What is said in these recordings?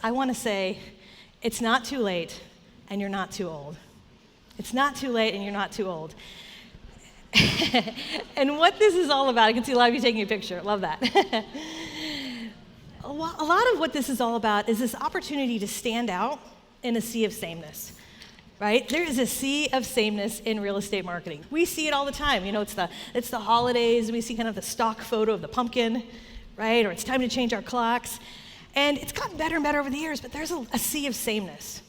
I want to say it's not too late and you're not too old. It's not too late and you're not too old. And what this is all about, I can see a lot of you taking a picture. Love that. A lot of what this is all about is this opportunity to stand out in a sea of sameness. Right? There is a sea of sameness in real estate marketing. We see it all the time. You know, it's the holidays. We see kind of the stock photo of the pumpkin, right? Or it's time to change our clocks. And it's gotten better and better over the years, but there's a sea of sameness.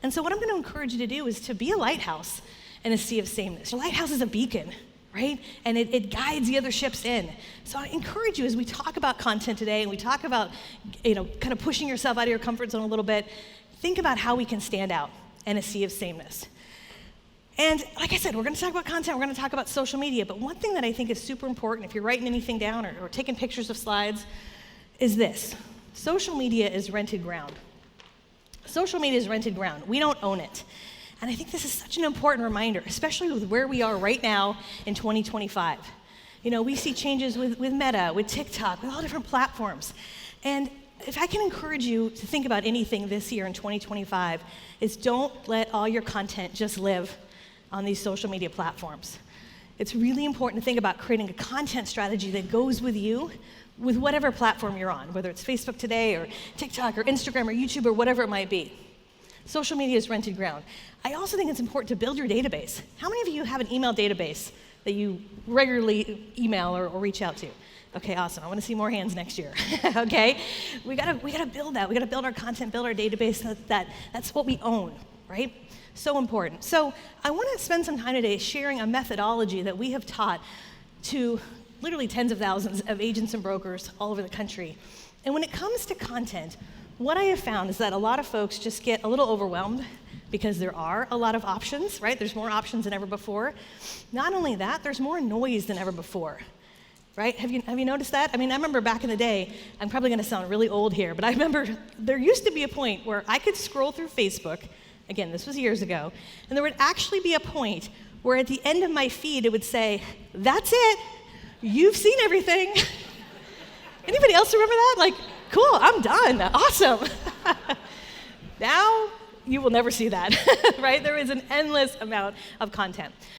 And so what I'm going to encourage you to do is to be a lighthouse in a sea of sameness. A lighthouse is a beacon, right? And it guides the other ships in. So I encourage you, as we talk about content today and we talk about, kind of pushing yourself out of your comfort zone a little bit, think about how we can stand out in a sea of sameness. And like I said, we're going to talk about content, we're going to talk about social media, but one thing that I think is super important, if you're writing anything down or taking pictures of slides, is this. Social media is rented ground. Social media is rented ground. We don't own it. And I think this is such an important reminder, especially with where we are right now in 2025. We see changes with Meta, with TikTok, with all different platforms. And if I can encourage you to think about anything this year in 2025, is don't let all your content just live on these social media platforms. It's really important to think about creating a content strategy that goes with you, with whatever platform you're on, whether it's Facebook today or TikTok or Instagram or YouTube or whatever it might be. Social media is rented ground. I also think it's important to build your database. How many of you have an email database that you regularly email or reach out to? Okay, awesome. I want to see more hands next year. Okay, we gotta build that. We gotta build our content, build our database. That's what we own, right? So important. So I want to spend some time today sharing a methodology that we have taught to literally tens of thousands of agents and brokers all over the country. And when it comes to content, what I have found is that a lot of folks just get a little overwhelmed because there are a lot of options, right? There's more options than ever before. Not only that, there's more noise than ever before. Right? Have you noticed that? I mean, I remember back in the day, I'm probably going to sound really old here, but I remember there used to be a point where I could scroll through Facebook, again, this was years ago, and there would actually be a point where at the end of my feed it would say, "That's it, you've seen everything." Anybody else remember that? Like, cool, I'm done, awesome. Now, you will never see that, right? There is an endless amount of content.